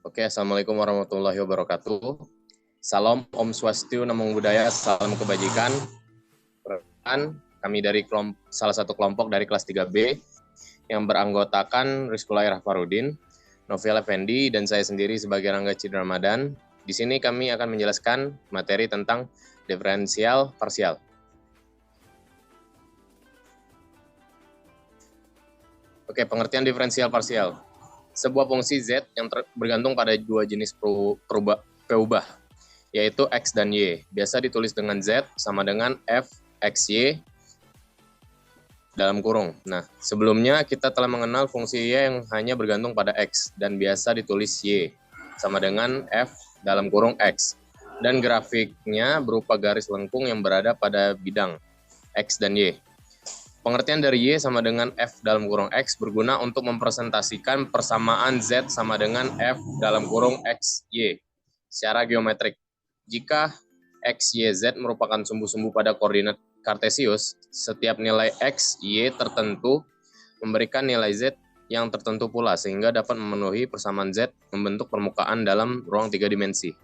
Oke, Assalamualaikum warahmatullahi wabarakatuh. Salam Om Swastiastu, Namo Buddhaya, salam kebajikan. Kami dari salah satu kelompok dari kelas 3B yang beranggotakan Rizkul Rahfarudin, Novel Effendi, dan saya sendiri sebagai Rangga Cidra Ramadan. Di sini kami akan menjelaskan materi tentang diferensial parsial. Oke, pengertian diferensial parsial. Sebuah fungsi Z yang bergantung pada dua jenis peubah, yaitu X dan Y. Biasa ditulis dengan Z sama dengan F X Y dalam kurung. Nah, sebelumnya kita telah mengenal fungsi Y yang hanya bergantung pada X dan biasa ditulis Y sama dengan F dalam kurung X. Dan grafiknya berupa garis lengkung yang berada pada bidang X dan Y. Pengertian dari Y sama dengan F dalam kurung X berguna untuk mempresentasikan persamaan Z sama dengan F dalam kurung X, Y secara geometrik. Jika X, Y, Z merupakan sumbu-sumbu pada koordinat kartesius, setiap nilai X, Y tertentu memberikan nilai Z yang tertentu pula, sehingga dapat memenuhi persamaan Z membentuk permukaan dalam ruang 3 dimensi.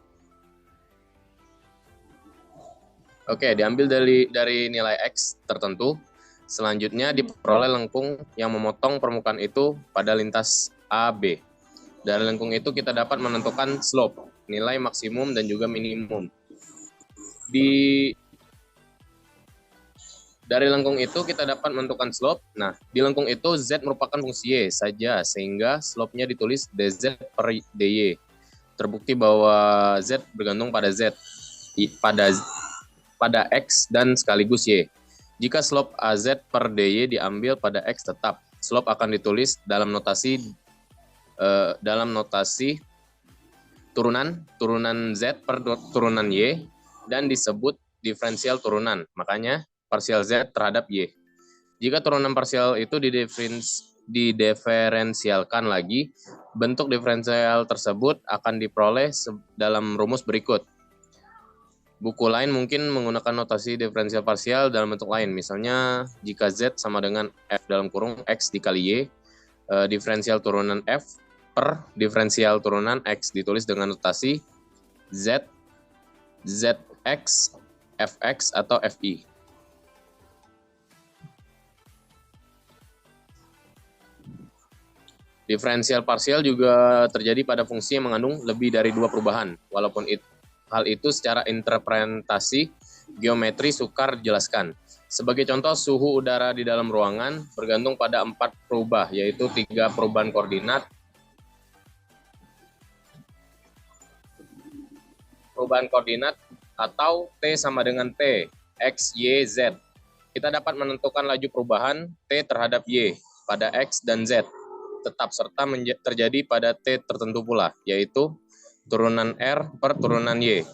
Oke, diambil dari nilai X tertentu. Selanjutnya diperoleh lengkung yang memotong permukaan itu pada lintas AB. Dari lengkung itu kita dapat menentukan slope, nilai maksimum dan juga minimum. Dari lengkung itu kita dapat menentukan slope. Nah, di lengkung itu Z merupakan fungsi Y saja, sehingga slope-nya ditulis dz per dy. Terbukti bahwa Z bergantung pada Z, pada X dan sekaligus Y. Jika slope AZ per DY diambil pada X tetap, slope akan ditulis dalam notasi turunan Z per turunan Y dan disebut diferensial turunan. Makanya parsial Z terhadap Y. Jika turunan parsial itu didiferensialkan lagi, bentuk diferensial tersebut akan diperoleh dalam rumus berikut. Buku lain mungkin menggunakan notasi diferensial parsial dalam bentuk lain. Misalnya, jika Z sama dengan F dalam kurung X dikali Y, diferensial turunan F per diferensial turunan X ditulis dengan notasi Z, ZX, FX, atau FI. Diferensial parsial juga terjadi pada fungsi yang mengandung lebih dari dua perubahan, walaupun hal itu secara interpretasi geometri sukar dijelaskan. Sebagai contoh, suhu udara di dalam ruangan bergantung pada 4 perubahan, yaitu 3 perubahan koordinat, atau T sama dengan T, X, Y, Z. Kita dapat menentukan laju perubahan T terhadap Y pada X dan Z, tetap serta terjadi pada T tertentu pula, yaitu turunan R per turunan Y.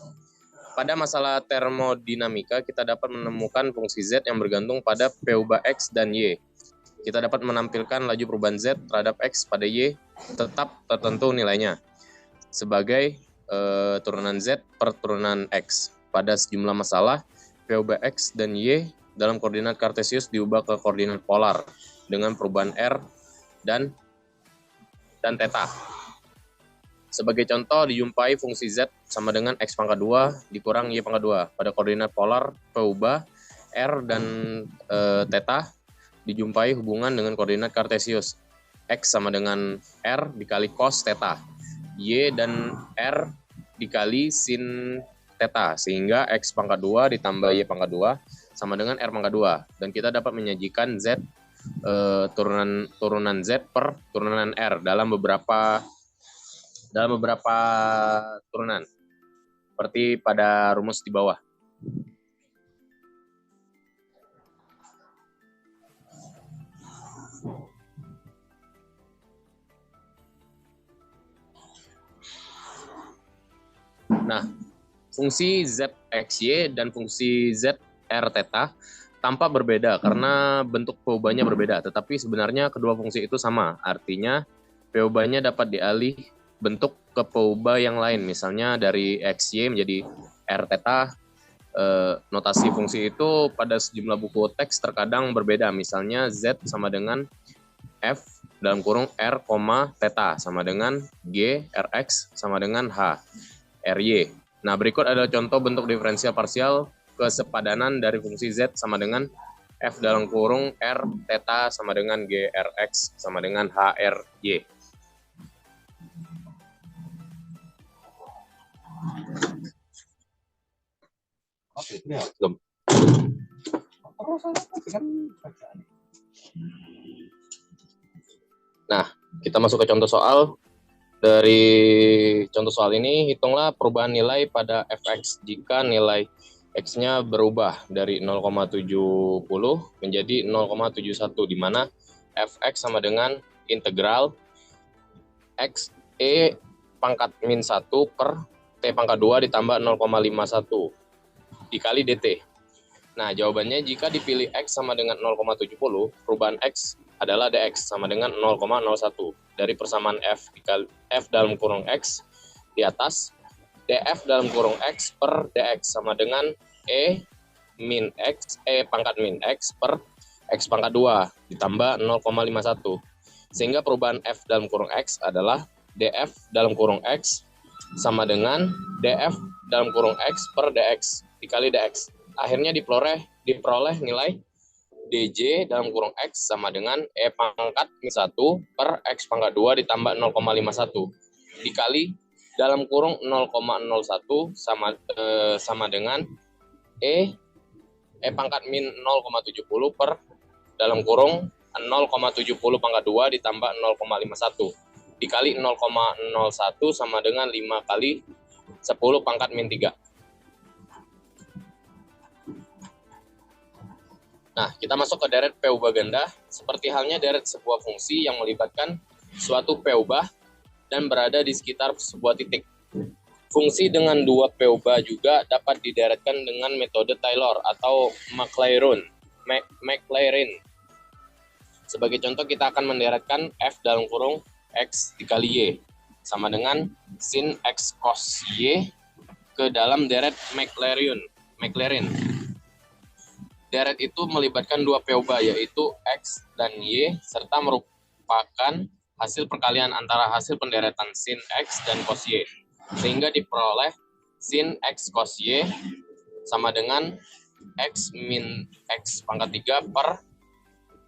Pada masalah termodinamika, kita dapat menemukan fungsi Z yang bergantung pada peubah X dan Y. Kita dapat menampilkan laju perubahan Z terhadap X pada Y tetap tertentu nilainya sebagai turunan Z per turunan X. Pada sejumlah masalah, peubah X dan Y dalam koordinat kartesius diubah ke koordinat polar dengan perubahan R dan theta. Sebagai contoh, dijumpai fungsi Z sama dengan X pangkat 2 dikurang Y pangkat 2. Pada koordinat polar peubah R dan theta dijumpai hubungan dengan koordinat kartesius. X sama dengan R dikali cos theta. Y dan R dikali sin theta. Sehingga X pangkat 2 ditambah Y pangkat 2 sama dengan R pangkat 2. Dan kita dapat menyajikan Z turunan Z per turunan R dalam beberapa turunan, seperti pada rumus di bawah. Nah, fungsi ZXY dan fungsi ZR theta tampak berbeda karena bentuk peubahnya berbeda, tetapi sebenarnya kedua fungsi itu sama. Artinya, peubahnya dapat dialih bentuk ke peubah yang lain, misalnya dari XY menjadi R theta. Notasi fungsi itu pada sejumlah buku teks terkadang berbeda, misalnya Z sama dengan F dalam kurung R, theta sama dengan G, Rx sama dengan H, Ry. Nah, berikut adalah contoh bentuk diferensial parsial kesepadanan dari fungsi Z sama dengan F dalam kurung R, theta sama dengan G, Rx sama dengan H, Ry. Nah, kita masuk ke contoh soal. Dari contoh soal ini, hitunglah perubahan nilai pada fx jika nilai x-nya berubah dari 0,70 menjadi 0,71, di mana fx sama dengan integral x e pangkat min 1 per t pangkat 2 ditambah 0,51 dikali dt. Nah, jawabannya jika dipilih x sama dengan 0,70, perubahan x adalah dx sama dengan 0,01 dari persamaan f dalam kurung x di atas df dalam kurung x per dx sama dengan e pangkat min x per x pangkat 2 ditambah 0,51, sehingga perubahan f dalam kurung x adalah df dalam kurung x sama dengan df dalam kurung x per dx dikali dx. Akhirnya diperoleh nilai dj dalam kurung x sama dengan e pangkat min 1 per x pangkat 2 ditambah 0,51 dikali dalam kurung 0,01 sama dengan e pangkat min 0,70 per dalam kurung 0,70 pangkat 2 ditambah 0,51 dikali 0,01 sama dengan 5 kali 10 pangkat min 3. Nah, kita masuk ke deret P ubah ganda. Seperti halnya deret sebuah fungsi yang melibatkan suatu P ubah dan berada di sekitar sebuah titik. Fungsi dengan dua P ubah juga dapat dideretkan dengan metode Taylor atau Maclaurin. Sebagai contoh, kita akan menderetkan f dalam kurung x dikali y sama dengan sin x cos y ke dalam deret Maclaurin. Deret itu melibatkan dua P ubah, yaitu x dan y, serta merupakan hasil perkalian antara hasil penderetan sin x dan cos y, sehingga diperoleh sin x cos y sama dengan x min x pangkat 3 per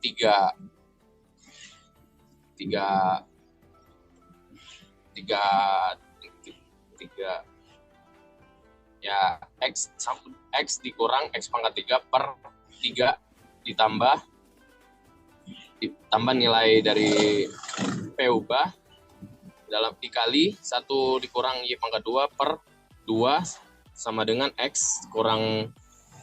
3 ya x dikurang x pangkat 3 per 3 ditambah nilai dari P ubah dalam dikali 1 dikurang y pangkat 2 per 2 sama dengan x kurang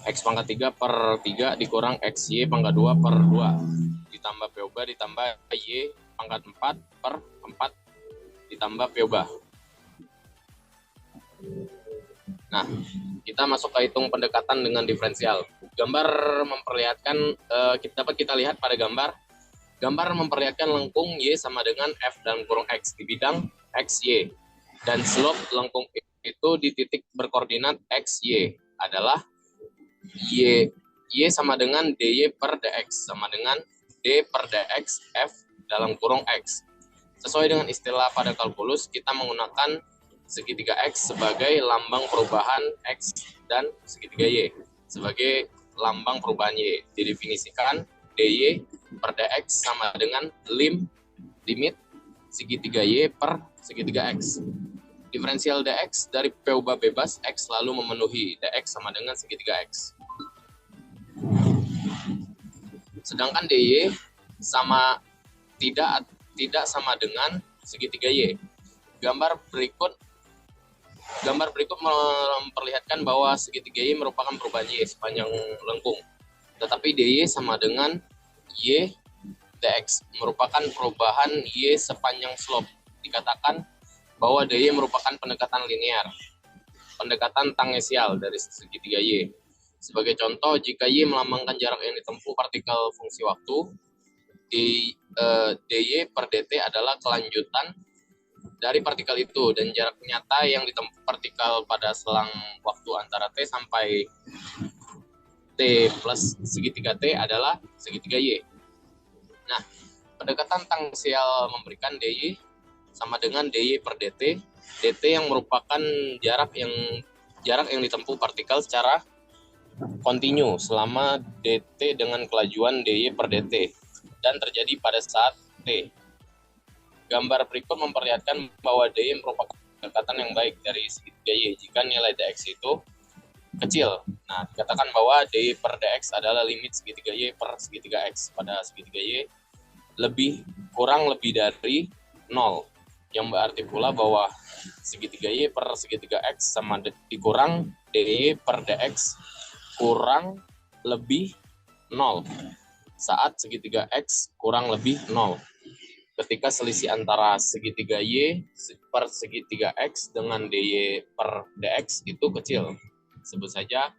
x pangkat 3 per 3 dikurang x y pangkat 2 per 2 ditambah P ubah ditambah y pangkat 4 per 4 ditambah P ubah. Nah, kita masuk ke hitung pendekatan dengan diferensial. Gambar memperlihatkan, dapat kita lihat pada gambar memperlihatkan lengkung Y sama dengan F dalam kurung X di bidang XY. Dan slope lengkung itu di titik berkoordinat XY adalah Y sama dengan DY per DX sama dengan D per DX F dalam kurung X. Sesuai dengan istilah pada kalkulus, kita menggunakan segitiga X sebagai lambang perubahan X dan segitiga Y sebagai lambang perubahan Y. Didefinisikan DY per DX sama dengan limit segitiga Y per segitiga X. Diferensial DX dari P ubah bebas X selalu memenuhi DX sama dengan segitiga X. Sedangkan DY tidak sama dengan segitiga Y. Gambar berikut memperlihatkan bahwa segitiga Y merupakan perubahan Y sepanjang lengkung. Tetapi DY sama dengan Y dx merupakan perubahan Y sepanjang slope. Dikatakan bahwa DY merupakan pendekatan linear, pendekatan tangesial dari segitiga Y. Sebagai contoh, jika Y melambangkan jarak yang ditempuh partikel fungsi waktu, dy per dt adalah kelanjutan dari partikel itu, dan jarak nyata yang ditempuh partikel pada selang waktu antara t sampai t plus segitiga t adalah segitiga Y. Nah, Pendekatan tangsial memberikan dy sama dengan dy per dt. dt yang merupakan jarak yang ditempuh partikel secara kontinu selama dt dengan kelajuan dy per dt dan terjadi pada saat t. Gambar berikut memperlihatkan bahwa dy merupakan pendekatan yang baik dari segitiga y jika nilai dx itu kecil. Nah, dikatakan bahwa dy per dx adalah limit segitiga y per segitiga x pada segitiga y kurang lebih dari 0, yang berarti pula bahwa segitiga y per segitiga x sama dikurang dy per dx kurang lebih 0 saat segitiga x kurang lebih 0. Ketika selisih antara segitiga y per segitiga x dengan dy per dx itu kecil. Sebut saja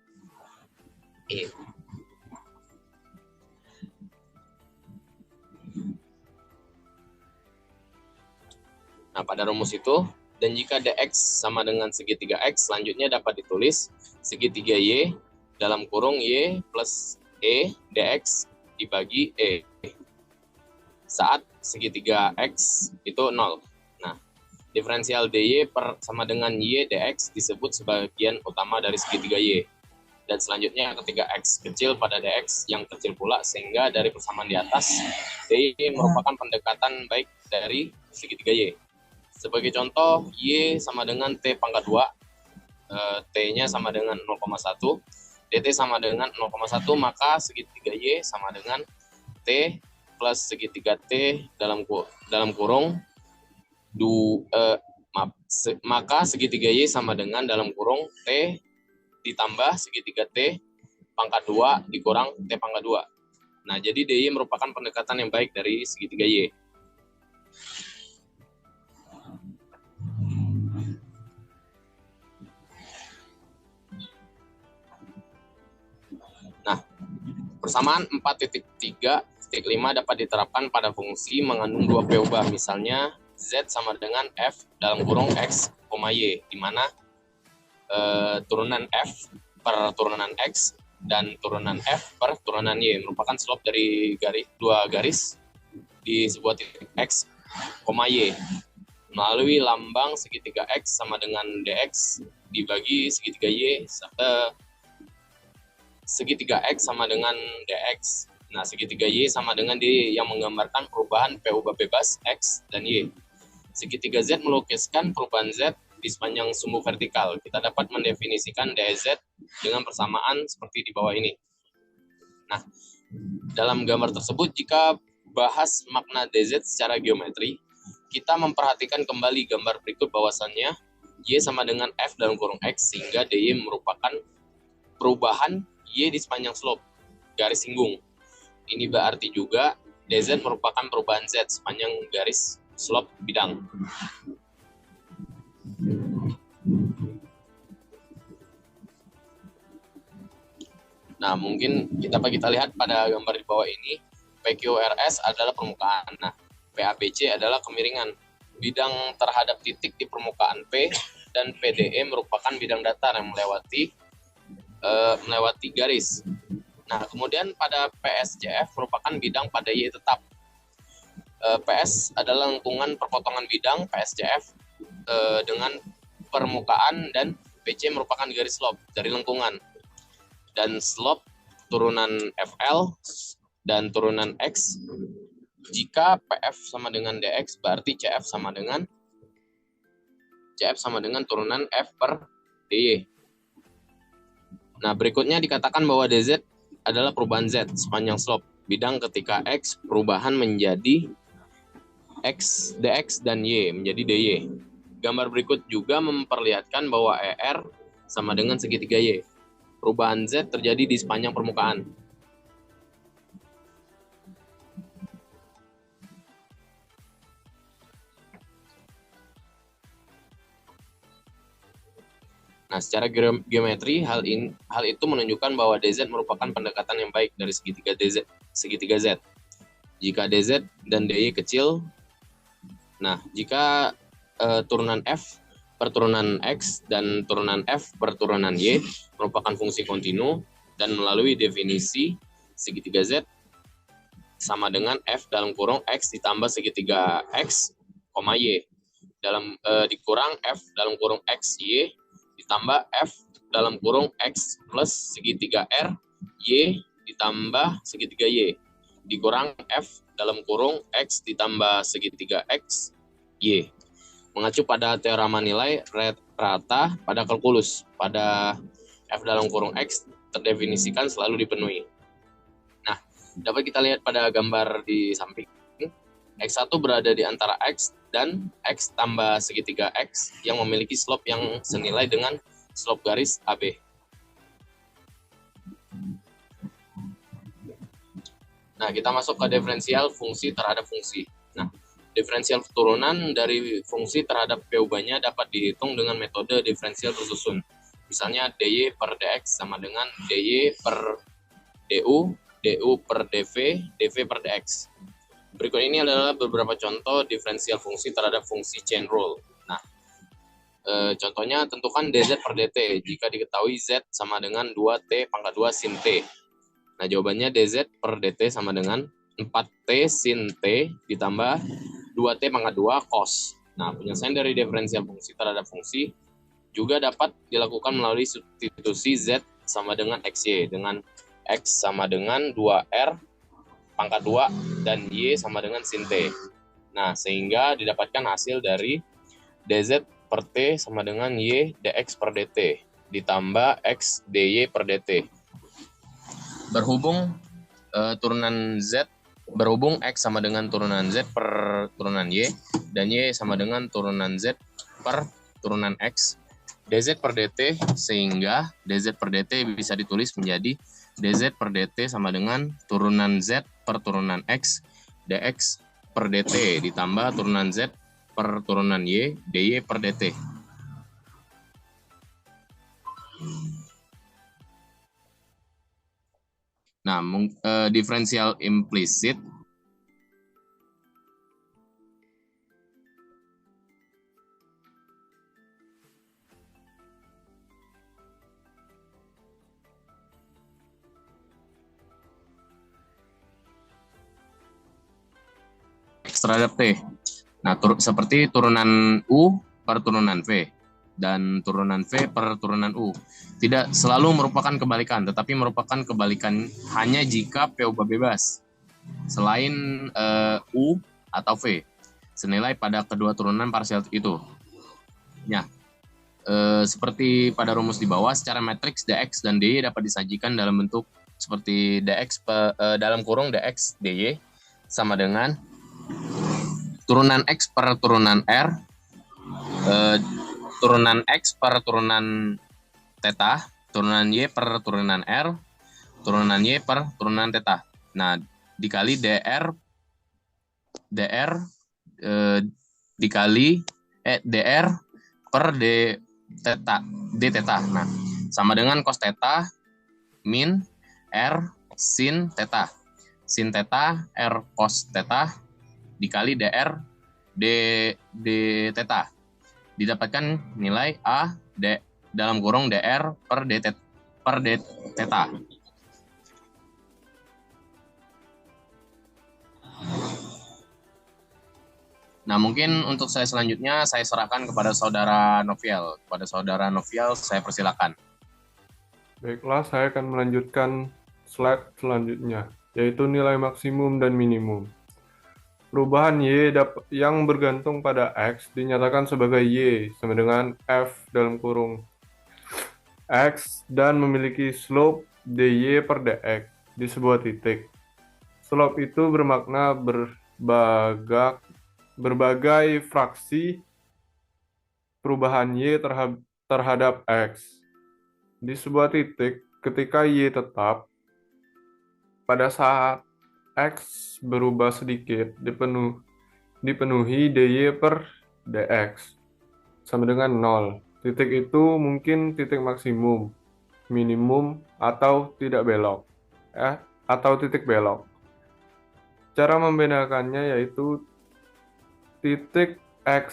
E. Nah, pada rumus itu, dan jika dx sama dengan segitiga x, selanjutnya dapat ditulis segitiga y dalam kurung y plus e dx dibagi e saat segitiga x itu 0. Nah, diferensial dy sama dengan y dx disebut sebagian utama dari segitiga y. Dan selanjutnya ketika x kecil pada dx yang kecil pula, sehingga dari persamaan di atas, dy merupakan pendekatan baik dari segitiga y. Sebagai contoh, y sama dengan t pangkat 2, t-nya sama dengan 0,1, dt sama dengan 0,1, maka segitiga y sama dengan t plus segitiga t dalam kurung maka segitiga y sama dengan dalam kurung t ditambah segitiga t pangkat 2 dikurang t pangkat 2. Nah, jadi dy merupakan pendekatan yang baik dari segitiga y. Nah, persamaan 4.3.5 dapat diterapkan pada fungsi mengandung dua P ubah, misalnya Z sama dengan F dalam kurung X, Y, di mana turunan F per turunan X dan turunan F per turunan Y merupakan slope dari dua garis di sebuah titik X, Y, melalui lambang segitiga X sama dengan DX dibagi segitiga Y, segitiga X sama dengan dx. Nah, segitiga Y sama dengan D yang menggambarkan perubahan P ubah bebas X dan Y. Segitiga Z melukiskan perubahan Z di sepanjang sumbu vertikal. Kita dapat mendefinisikan dz dengan persamaan seperti di bawah ini. Nah, dalam gambar tersebut, jika bahas makna dz secara geometri, kita memperhatikan kembali gambar berikut bahwasannya Y sama dengan F dalam kurung X, sehingga dy merupakan perubahan Y di sepanjang slope garis singgung. Ini berarti juga dz merupakan perubahan Z sepanjang garis slope bidang. Nah, mungkin kita lihat pada gambar di bawah ini, PQRS adalah permukaan. Nah, PABC adalah kemiringan. Bidang terhadap titik di permukaan P dan PDE merupakan bidang datar yang melewati garis. Nah, kemudian pada PSCF merupakan bidang pada Y tetap. PS adalah lengkungan perpotongan bidang PSCF dengan permukaan, dan PC merupakan garis slope dari lengkungan. Dan slope turunan FL dan turunan X, jika PF sama dengan DX, berarti CF sama dengan turunan F per DY. Nah, berikutnya dikatakan bahwa dz adalah perubahan Z sepanjang slope bidang ketika X perubahan menjadi X, DX, dan Y menjadi DY. Gambar berikut juga memperlihatkan bahwa ER sama dengan segitiga Y. Perubahan Z terjadi di sepanjang permukaan. Nah, secara geometri, hal itu menunjukkan bahwa dz merupakan pendekatan yang baik dari segitiga Z. Jika dz dan dy kecil, nah, jika turunan F per turunan X dan turunan F per turunan Y merupakan fungsi kontinu, dan melalui definisi segitiga Z, sama dengan F dalam kurung X ditambah segitiga X, Y. Dikurang F dalam kurung X, Y, ditambah F dalam kurung X plus segitiga R, Y, ditambah segitiga Y. Dikurang F dalam kurung X ditambah segitiga X, Y. Mengacu pada teorema nilai rata pada kalkulus, pada F dalam kurung X terdefinisikan selalu dipenuhi. Nah, dapat kita lihat pada gambar di samping. X1 berada di antara X dan X tambah segitiga X yang memiliki slope yang senilai dengan slope garis AB. Nah, kita masuk ke diferensial fungsi terhadap fungsi. Nah, diferensial turunan dari fungsi terhadap P ubahnya dapat dihitung dengan metode diferensial tersusun. Misalnya dy per dx sama dengan dy per du, du per dv, dv per dx. Berikut ini adalah beberapa contoh diferensial fungsi terhadap fungsi chain rule. Nah, contohnya tentukan dz per dt jika diketahui z sama dengan 2t pangkat 2 sin t. Nah, jawabannya dz per dt sama dengan 4t sin t ditambah 2t pangkat 2 cos. Nah, penyelesaian dari diferensial fungsi terhadap fungsi juga dapat dilakukan melalui substitusi z sama dengan xy, dengan x sama dengan 2r pangkat 2 dan y sama dengan sin t. Nah, sehingga didapatkan hasil dari dz per t sama dengan y dx per dt ditambah x dy per dt. Berhubung x sama dengan turunan z per turunan y dan y sama dengan turunan z per turunan x, dz per dt, sehingga dz per dt bisa ditulis menjadi dz per dt sama dengan turunan z per turunan x dx per dt ditambah turunan z per turunan y dy per dt. Nah, diferensial implisit X terhadap T. Nah, seperti turunan U per turunan V dan turunan V per turunan U. Tidak selalu merupakan kebalikan, tetapi merupakan kebalikan hanya jika P ubah bebas selain U atau V senilai pada kedua turunan parsial itu. Ya, seperti pada rumus di bawah, secara matriks dx dan dy dapat disajikan dalam bentuk seperti dx dalam kurung dx dy sama dengan turunan x per turunan r, turunan x per turunan theta, turunan y per turunan r, turunan y per turunan theta. Nah, dikali dr dikali dr per d theta. Nah, sama dengan cos theta min r sin theta. Sin theta r cos theta dikali dr d theta. Didapatkan nilai a d dalam kurung dr per d theta. Nah, mungkin untuk saya selanjutnya saya serahkan kepada saudara Noviel. Kepada saudara Noviel saya persilakan. Baiklah, saya akan melanjutkan slide selanjutnya, yaitu nilai maksimum dan minimum. Perubahan Y yang bergantung pada X dinyatakan sebagai Y sama dengan F dalam kurung X dan memiliki slope dy per dx di sebuah titik. Slope itu bermakna berbagai fraksi perubahan Y terhadap X. Di sebuah titik, ketika Y tetap, pada saat X berubah sedikit, dipenuhi dy per dx sama dengan 0. Titik itu mungkin titik maksimum, minimum, atau tidak belok, atau titik belok. Cara membedakannya yaitu titik X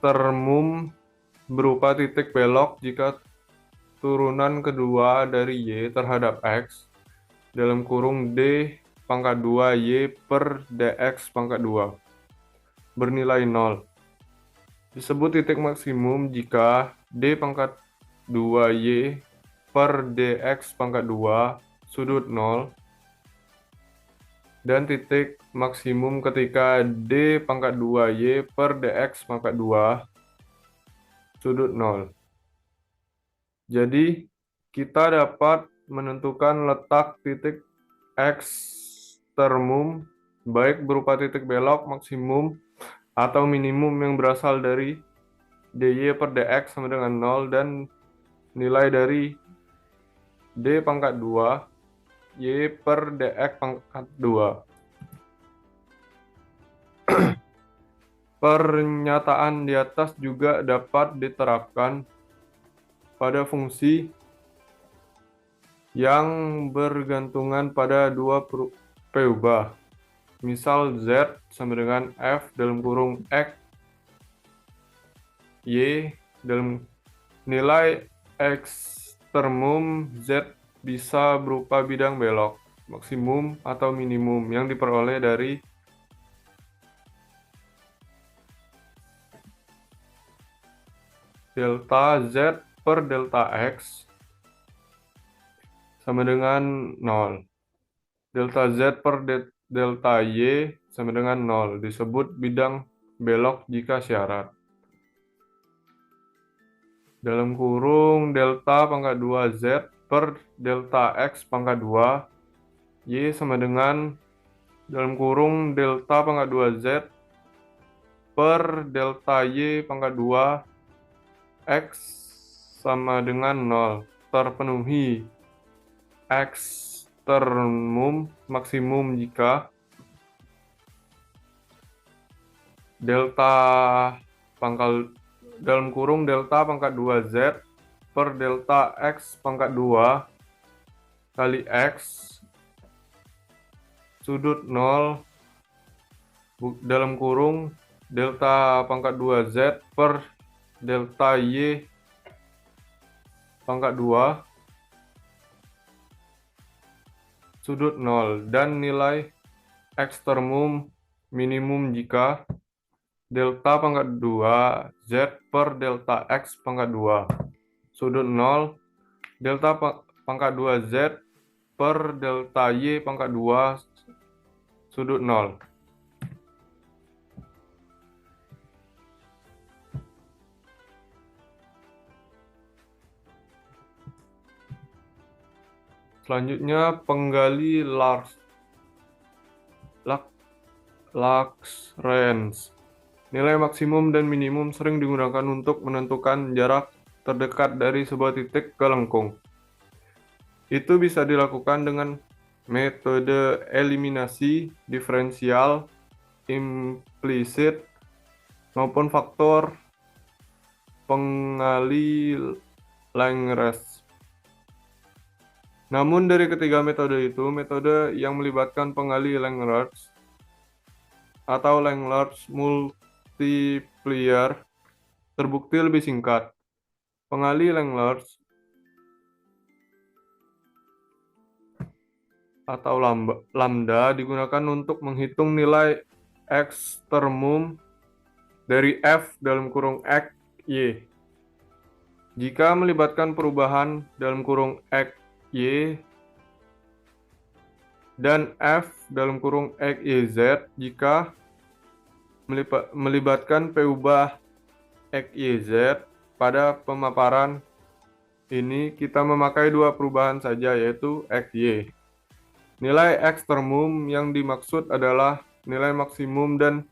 termum berupa titik belok jika turunan kedua dari Y terhadap X dalam kurung D pangkat 2 Y per DX pangkat 2 bernilai 0. Disebut titik maksimum jika D pangkat 2 Y per DX pangkat 2 sudut 0 dan titik maksimum ketika D pangkat 2 Y per DX pangkat 2 sudut 0. Jadi, kita dapat menentukan letak titik ekstremum baik berupa titik belok maksimum atau minimum yang berasal dari dy per dx sama dengan 0 dan nilai dari d pangkat 2 y per dx pangkat 2. Pernyataan di atas juga dapat diterapkan pada fungsi yang bergantungan pada dua peubah. Misal z sama dengan f dalam kurung x y dalam nilai ekstremum z bisa berupa bidang belok, maksimum atau minimum yang diperoleh dari delta z per delta x sama dengan 0. Delta z per delta y sama dengan 0. Disebut bidang belok jika syarat. Dalam kurung delta pangkat 2 z per delta x pangkat 2 y sama dengan dalam kurung delta pangkat 2 z per delta y pangkat 2 x sama dengan 0. Terpenuhi ekstremum maksimum jika delta dalam kurung delta pangkat 2 z per delta x pangkat 2 kali x sudut 0 dalam kurung delta pangkat 2 z per delta y pangkat 2 sudut 0 dan nilai ekstremum minimum jika delta pangkat 2 z per delta x pangkat 2 sudut 0 delta pangkat 2 z per delta y pangkat 2 sudut 0. Selanjutnya penggali Lagrange. Nilai maksimum dan minimum sering digunakan untuk menentukan jarak terdekat dari sebuah titik ke lengkung. Itu bisa dilakukan dengan metode eliminasi diferensial implisit maupun faktor pengali Lagrange. Namun dari ketiga metode itu, metode yang melibatkan pengali Lagrange atau Lagrange multiplier terbukti lebih singkat. Pengali Lagrange atau lambda digunakan untuk menghitung nilai ekstremum dari f dalam kurung x y. Jika melibatkan perubahan dalam kurung x y dan f dalam kurung x y z jika melibatkan peubah x y z pada pemaparan ini kita memakai dua perubahan saja yaitu x y. Nilai ekstremum yang dimaksud adalah nilai maksimum dan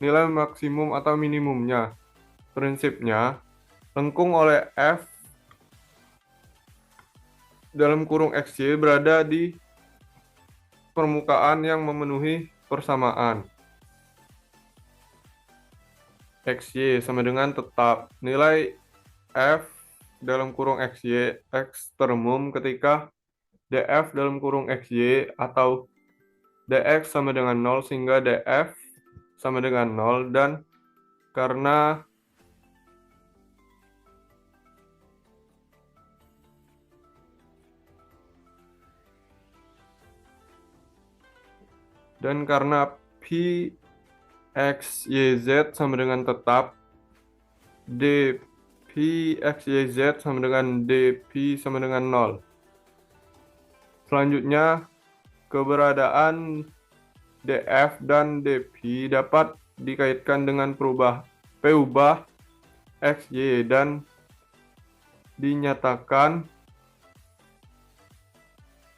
nilai maksimum atau minimumnya. Prinsipnya lengkung oleh f dalam kurung XY berada di permukaan yang memenuhi persamaan. XY sama dengan tetap nilai F dalam kurung XY ekstremum ketika DF dalam kurung XY atau DX sama dengan 0 sehingga DF sama dengan 0 dan karena Dan karena P X, Y, Z sama dengan tetap, dP X, Y, Z sama dengan dP sama dengan 0. Selanjutnya, keberadaan dF dan dP dapat dikaitkan dengan P ubah X, Y, dan dinyatakan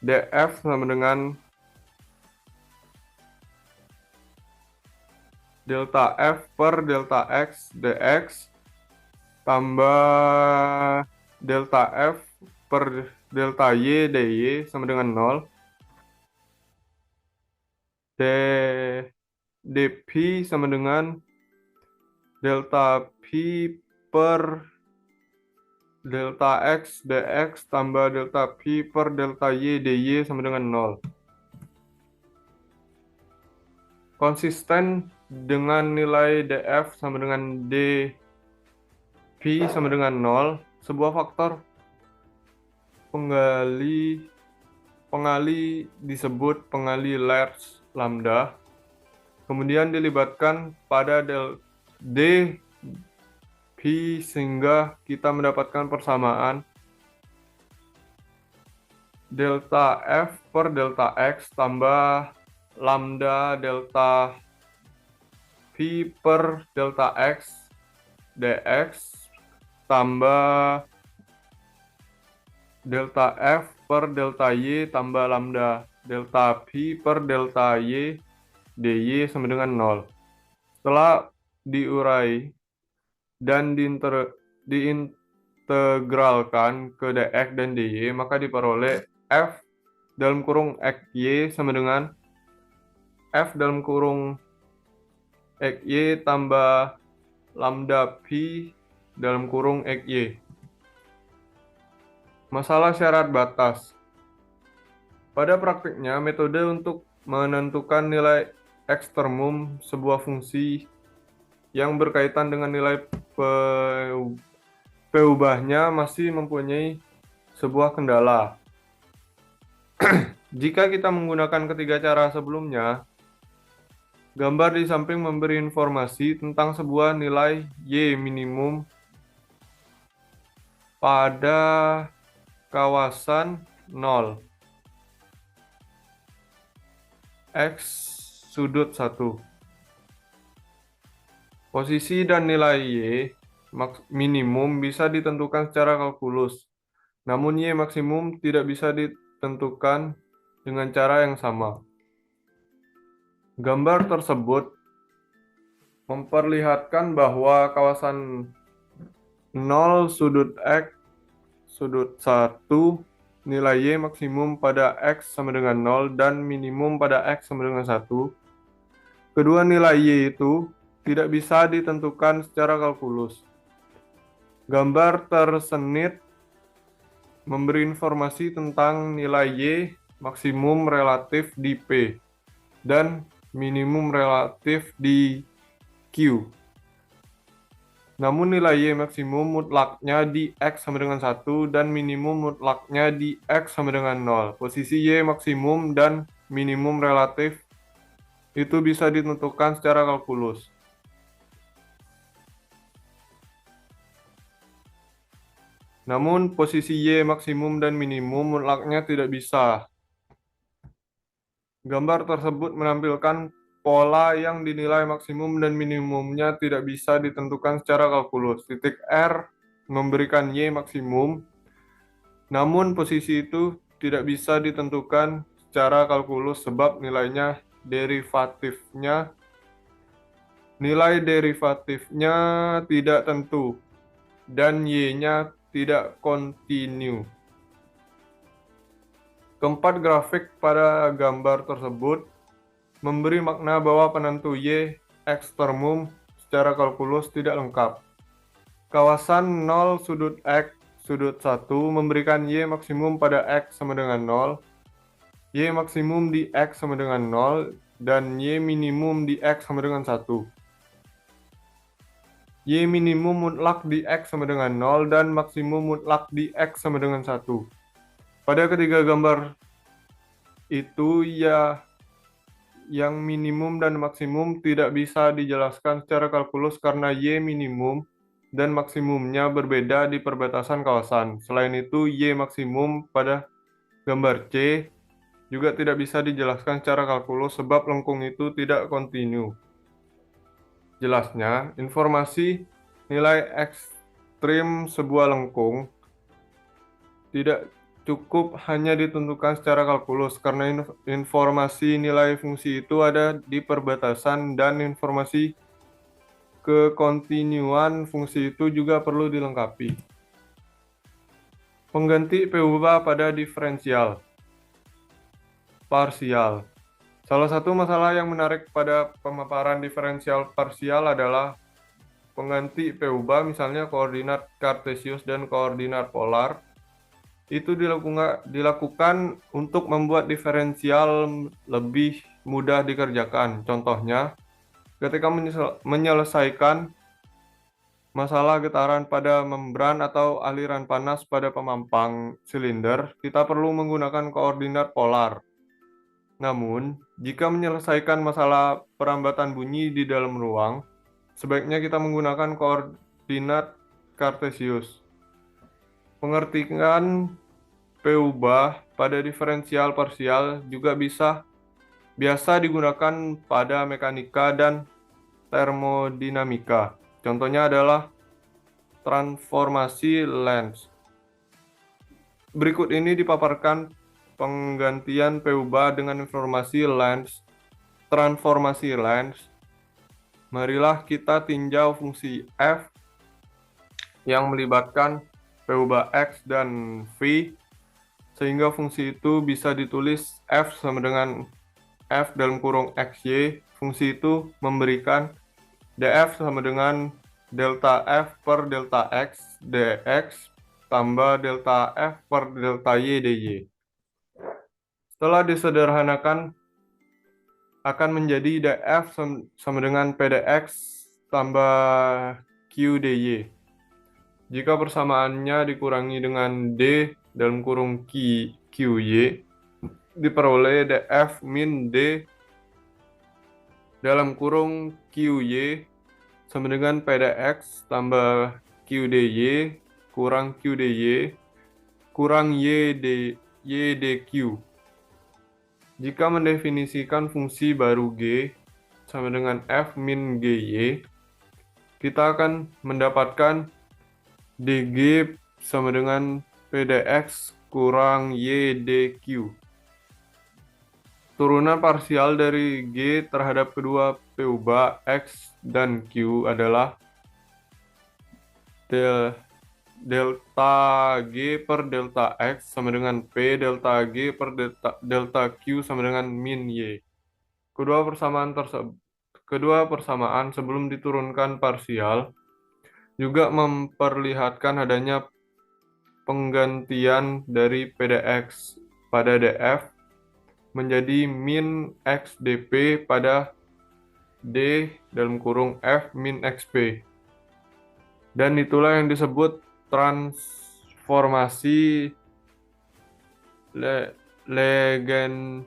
dF sama dengan delta F per delta X dx tambah delta F per delta Y dy sama dengan 0. dP sama dengan delta P per delta X dx tambah delta P per delta Y dy sama dengan 0. Konsisten dengan nilai dF sama dengan dP sama dengan 0, sebuah faktor pengali disebut pengali Large lambda, kemudian dilibatkan pada dP sehingga kita mendapatkan persamaan delta F per delta X tambah lambda delta P per delta X dx tambah delta F per delta Y tambah lambda delta P per delta Y dy sama dengan 0. Setelah diurai dan diintegralkan ke dx dan dy, maka diperoleh F dalam kurung XY sama dengan F dalam kurung XY tambah lambda P dalam kurung XY. Masalah syarat batas. Pada praktiknya, metode untuk menentukan nilai ekstremum sebuah fungsi yang berkaitan dengan nilai P ubahnya masih mempunyai sebuah kendala. Jika kita menggunakan ketiga cara sebelumnya, gambar di samping memberi informasi tentang sebuah nilai Y minimum pada kawasan 0 X sudut 1. Posisi dan nilai Y minimum bisa ditentukan secara kalkulus, namun Y maksimum tidak bisa ditentukan dengan cara yang sama. Gambar tersebut memperlihatkan bahwa kawasan 0 sudut X sudut 1 nilai Y maksimum pada X sama dengan 0 dan minimum pada X sama dengan 1. Kedua nilai Y itu tidak bisa ditentukan secara kalkulus. Gambar tersenit memberi informasi tentang nilai Y maksimum relatif di P dan minimum relatif di Q. Namun nilai Y maksimum mutlaknya di X sama dengan 1 dan minimum mutlaknya di X sama dengan 0. Posisi Y maksimum dan minimum relatif itu bisa ditentukan secara kalkulus. Namun posisi Y maksimum dan minimum mutlaknya tidak bisa. Gambar tersebut menampilkan pola yang dinilai maksimum dan minimumnya tidak bisa ditentukan secara kalkulus. Titik R memberikan Y maksimum, namun posisi itu tidak bisa ditentukan secara kalkulus sebab nilai derivatifnya tidak tentu dan Y-nya tidak kontinu. Keempat grafik pada gambar tersebut memberi makna bahwa penentu Y ekstremum secara kalkulus tidak lengkap. Kawasan 0 sudut X sudut 1 memberikan Y maksimum pada X sama dengan 0, Y maksimum di X sama dengan 0, dan Y minimum di X sama dengan 1. Y minimum mutlak di X sama dengan 0 dan maksimum mutlak di X sama dengan 1. Pada ketiga gambar itu yang minimum dan maksimum tidak bisa dijelaskan secara kalkulus karena Y minimum dan maksimumnya berbeda di perbatasan kawasan. Selain itu, Y maksimum pada gambar C juga tidak bisa dijelaskan secara kalkulus sebab lengkung itu tidak kontinu. Jelasnya, informasi nilai ekstrim sebuah lengkung tidak cukup hanya ditentukan secara kalkulus karena informasi nilai fungsi itu ada di perbatasan dan informasi kekontinuan fungsi itu juga perlu dilengkapi. Pengganti PUBA pada diferensial parsial. Salah satu masalah yang menarik pada pemaparan diferensial parsial adalah pengganti PUBA, misalnya koordinat kartesius dan koordinat polar, itu dilakukan untuk membuat diferensial lebih mudah dikerjakan. Contohnya, ketika menyelesaikan masalah getaran pada membran atau aliran panas pada pemampang silinder, kita perlu menggunakan koordinat polar. Namun, jika menyelesaikan masalah perambatan bunyi di dalam ruang, sebaiknya kita menggunakan koordinat kartesius. Pengertian PUBA pada diferensial parsial juga biasa digunakan pada mekanika dan termodinamika. Contohnya adalah transformasi Lenz. Berikut ini dipaparkan penggantian PUBA dengan informasi Lenz, transformasi Lenz. Marilah kita tinjau fungsi f yang melibatkan PUBA x dan v, sehingga fungsi itu bisa ditulis f sama dengan f dalam kurung xy. Fungsi itu memberikan df sama dengan delta f per delta x dx tambah delta f per delta y dy. Setelah disederhanakan, akan menjadi df sama dengan pdx tambah q dy. Jika persamaannya dikurangi dengan d dalam kurung qy, diperoleh df min d dalam kurung qy sama dengan pdx tambah q dy kurang q dy kurang y dq. Jika mendefinisikan fungsi baru g sama dengan f min gy, kita akan mendapatkan dg sama dengan pdx kurang y dq. Turunan parsial dari G terhadap kedua PUBA X dan Q adalah delta G per delta X sama dengan P delta G per delta Q sama dengan min Y. Kedua persamaan sebelum diturunkan parsial juga memperlihatkan adanya penggantian dari PDX pada DF menjadi min x dp pada d dalam kurung f min xp. Dan itulah yang disebut transformasi Legendre.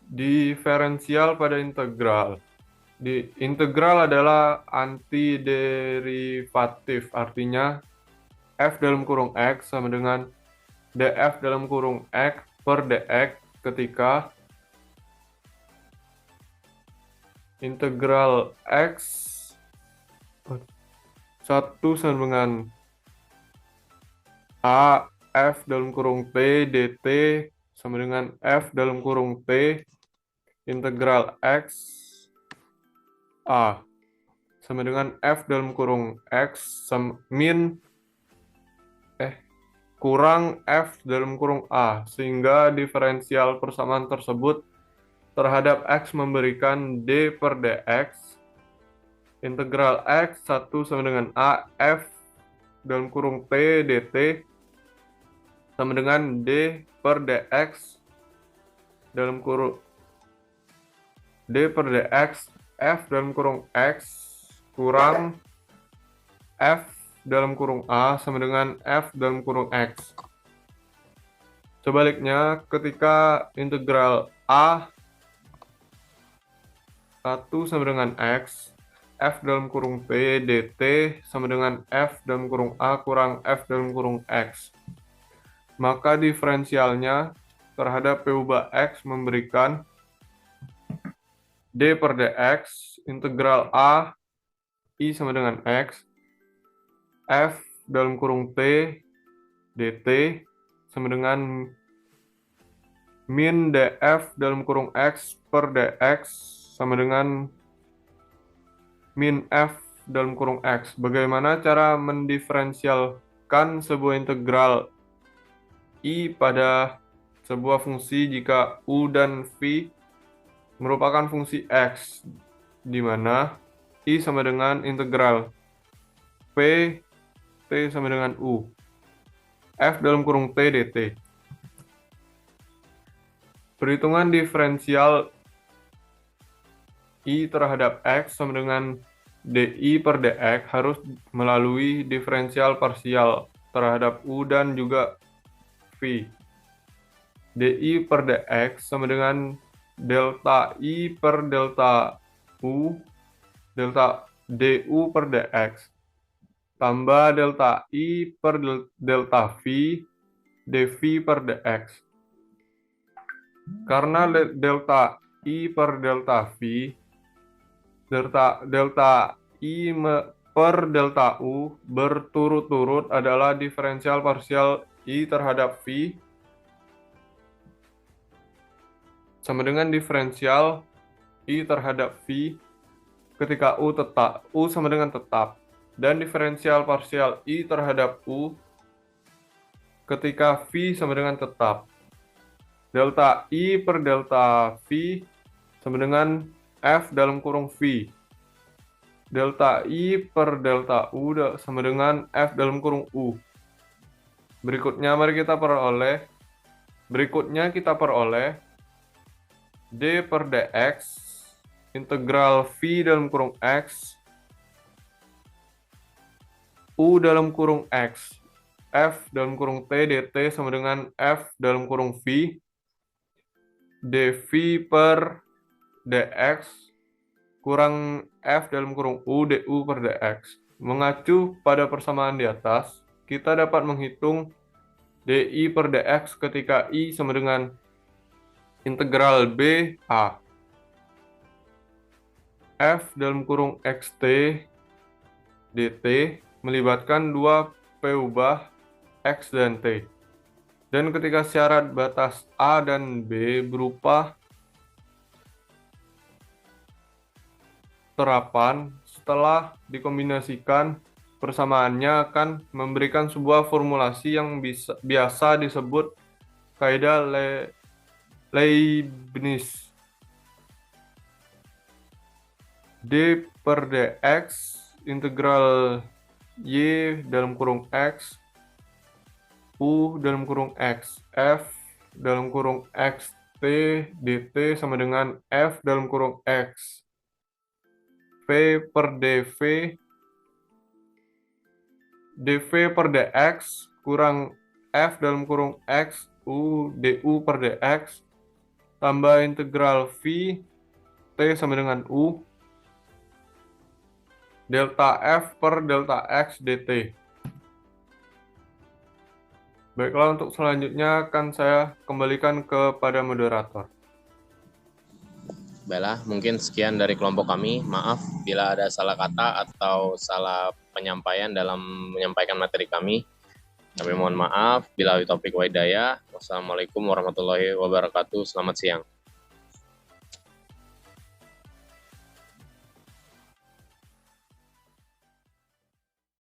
Diferensial pada integral. Integral adalah antiderivatif, artinya f dalam kurung x sama dengan df dalam kurung x per dx ketika integral x 1 sama dengan a f dalam kurung t dt sama dengan f dalam kurung t integral x a sama dengan f dalam kurung x min kurang f dalam kurung a, sehingga diferensial persamaan tersebut terhadap x memberikan d per dx integral x 1 sama dengan a f dalam kurung t dt sama dengan d per dx dalam kurung d per dx f dalam kurung x kurang f dalam kurung A sama dengan F dalam kurung X. Sebaliknya, ketika integral A 1 sama dengan X, F dalam kurung P dt sama dengan F dalam kurung A kurang F dalam kurung X. Maka diferensialnya terhadap P ubah X memberikan d per dx integral A I sama dengan X, F dalam kurung T dt sama dengan min df dalam kurung X per dx sama dengan min F dalam kurung X. Bagaimana cara mendiferensialkan sebuah integral I pada sebuah fungsi jika U dan V merupakan fungsi X, di mana I sama dengan integral P T sama dengan U, F dalam kurung T dt. Perhitungan diferensial I terhadap X sama dengan dI per dx harus melalui diferensial parsial terhadap U dan juga V. dI per dx sama dengan delta I per delta U, delta du per dx, tambah delta I per delta V, dV per dx. Karena delta I per delta V, delta I per delta U berturut-turut adalah diferensial parsial I terhadap V sama dengan diferensial I terhadap V ketika U sama dengan tetap, dan diferensial parsial I terhadap U ketika V sama dengan tetap. Delta I per delta V sama dengan F dalam kurung V. Delta I per delta U sama dengan F dalam kurung U. Berikutnya kita peroleh d per dx integral V dalam kurung X U dalam kurung X F dalam kurung T dt sama dengan F dalam kurung V dV per dx kurang F dalam kurung U du per dx. Mengacu pada persamaan di atas, kita dapat menghitung dI per dx ketika I sama dengan integral B A F dalam kurung xt dt melibatkan dua P ubah X dan T. Dan ketika syarat batas A dan B berupa terapan, setelah dikombinasikan, persamaannya akan memberikan sebuah formulasi yang biasa disebut kaidah Leibniz. D per dx integral y dalam kurung x U dalam kurung x F dalam kurung x T dt sama dengan F dalam kurung x V per dV dV per dx kurang F dalam kurung x U du per dx tambah integral V T sama dengan U delta F per delta X dt. Baiklah, untuk selanjutnya akan saya kembalikan kepada moderator. Baiklah, mungkin sekian dari kelompok kami. Maaf bila ada salah kata atau salah penyampaian dalam menyampaikan materi kami. Kami mohon maaf. Bila topik wa hidayah. Wassalamualaikum warahmatullahi wabarakatuh. Selamat siang.